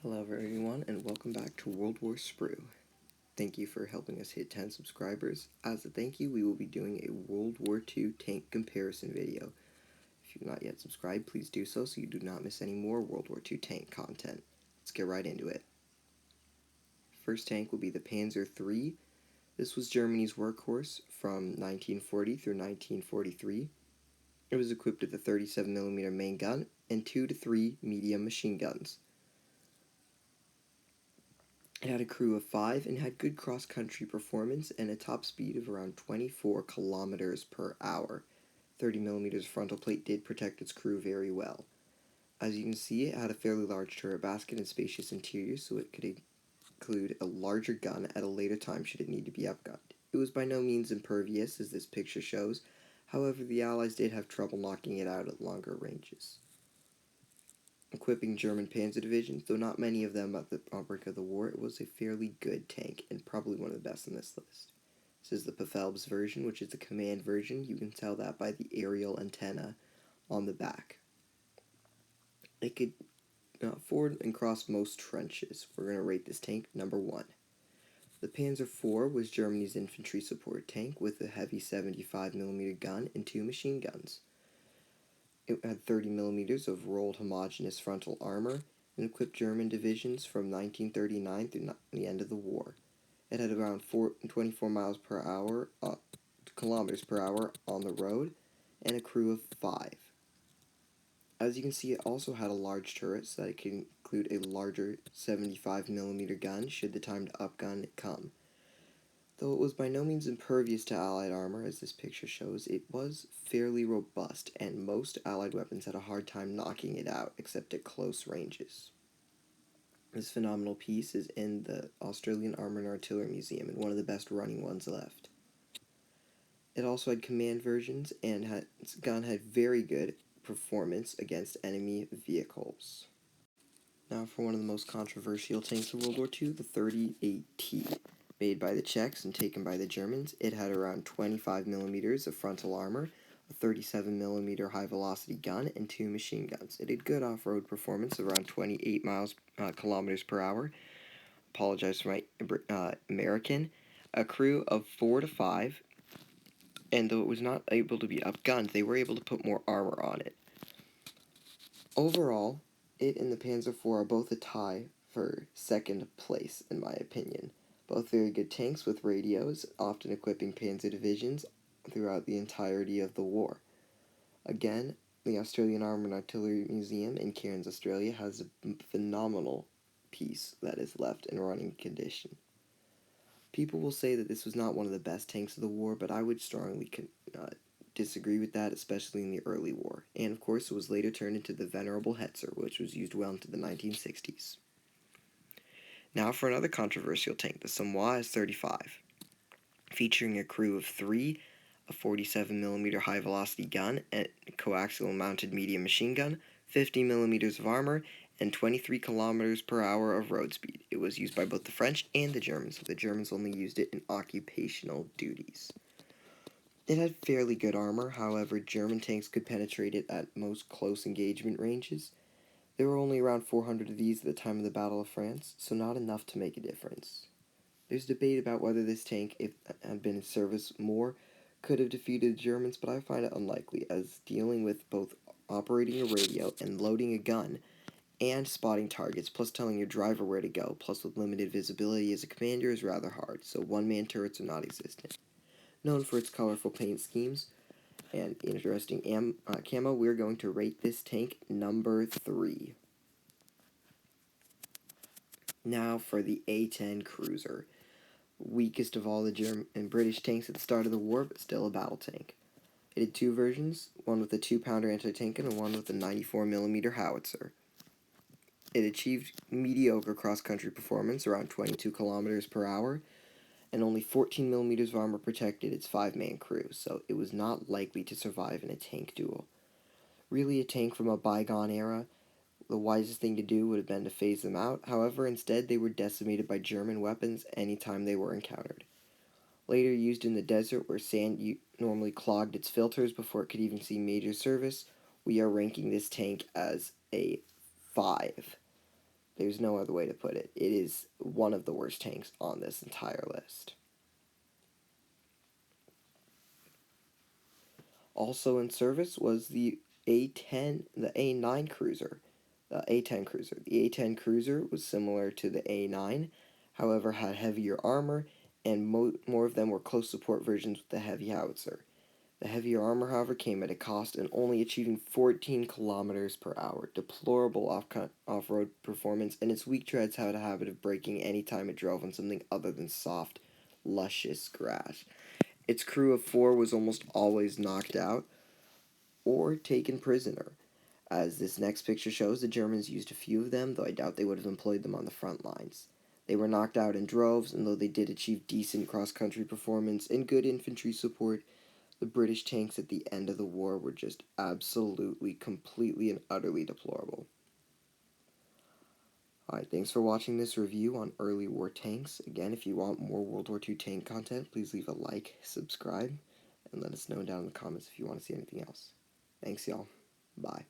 Hello everyone and welcome back to World War Sprue. Thank you for helping us hit 10 subscribers. As a thank you, we will be doing a World War II tank comparison video. If you've not yet subscribed, please do so you do not miss any more World War II tank content. Let's get right into it. First tank will be the Panzer III. This was Germany's workhorse from 1940 through 1943. It was equipped with a 37mm main gun and 2 to 3 medium machine guns. It had a crew of 5 and had good cross-country performance and a top speed of around 24 kilometers per hour. 30mm frontal plate did protect its crew very well. As you can see, it had a fairly large turret basket and spacious interior, so it could include a larger gun at a later time should it need to be upgunned. It was by no means impervious, as this picture shows. However, the Allies did have trouble knocking it out at longer ranges. Equipping German panzer divisions, though not many of them at the outbreak of the war, it was a fairly good tank and probably one of the best in this list. This is the PzKpfW version, which is the command version. You can tell that by the aerial antenna on the back. It could ford and cross most trenches. We're going to rate this tank number 1. The Panzer IV was Germany's infantry support tank with a heavy 75mm gun and 2 machine guns. It had 30mm of rolled homogeneous frontal armor and equipped German divisions from 1939 through the end of the war. It had around 24 kilometers per hour on the road and a crew of 5. As you can see, it also had a large turret so that it could include a larger 75mm gun should the time to upgun come. Though it was by no means impervious to Allied armor, as this picture shows, it was fairly robust, and most Allied weapons had a hard time knocking it out, except at close ranges. This phenomenal piece is in the Australian Armour and Artillery Museum, and one of the best running ones left. It also had command versions, and its gun had very good performance against enemy vehicles. Now for one of the most controversial tanks of World War II, the 38T. Made by the Czechs and taken by the Germans, it had around 25mm of frontal armor, a 37mm high-velocity gun, and 2 machine guns. It had good off-road performance, around 28 kilometers per hour. Apologize for my American. A crew of 4 to 5, and though it was not able to be upgunned, they were able to put more armor on it. Overall, it and the Panzer IV are both a tie for second place, in my opinion. Both very good tanks with radios, often equipping panzer divisions throughout the entirety of the war. Again, the Australian Armour and Artillery Museum in Cairns, Australia has a phenomenal piece that is left in running condition. People will say that this was not one of the best tanks of the war, but I would strongly disagree with that, especially in the early war. And of course, it was later turned into the venerable Hetzer, which was used well into the 1960s. Now for another controversial tank, the Somua S35. Featuring a crew of 3, a 47mm high-velocity gun, and a coaxial mounted medium machine gun, 50mm of armor, and 23 kilometers per hour of road speed. It was used by both the French and the Germans, but the Germans only used it in occupational duties. It had fairly good armor, however, German tanks could penetrate it at most close engagement ranges. There were only around 400 of these at the time of the Battle of France, so not enough to make a difference. There's debate about whether this tank, if it had been in service more, could have defeated the Germans, but I find it unlikely, as dealing with both operating a radio and loading a gun, and spotting targets, plus telling your driver where to go, plus with limited visibility as a commander is rather hard, so one-man turrets are not existent. Known for its colorful paint schemes and interesting camo, we're going to rate this tank number 3. Now for the A10 Cruiser. Weakest of all the German and British tanks at the start of the war, but still a battle tank. It had 2 versions, one with a 2-pounder anti-tank gun and one with a 94mm howitzer. It achieved mediocre cross-country performance, around 22 kilometers per hour, and only 14mm of armor protected its 5-man crew, so it was not likely to survive in a tank duel. Really a tank from a bygone era, the wisest thing to do would have been to phase them out. However, instead they were decimated by German weapons anytime they were encountered. Later used in the desert where sand normally clogged its filters before it could even see major service, we are ranking this tank as a 5. There's no other way to put it. It is one of the worst tanks on this entire list. Also in service was the A9 Cruiser. The A10 Cruiser. The A10 Cruiser was similar to the A9, however had heavier armor, and more of them were close support versions with the heavy howitzer. The heavier armor, however, came at a cost and only achieving 14 kilometers per hour. Deplorable off-road performance, and its weak treads had a habit of breaking any time it drove on something other than soft, luscious grass. Its crew of 4 was almost always knocked out or taken prisoner. As this next picture shows, the Germans used a few of them, though I doubt they would have employed them on the front lines. They were knocked out in droves, and though they did achieve decent cross-country performance and good infantry support, the British tanks at the end of the war were just absolutely, completely, and utterly deplorable. Alright, thanks for watching this review on early war tanks. Again, if you want more World War II tank content, please leave a like, subscribe, and let us know down in the comments if you want to see anything else. Thanks, y'all. Bye.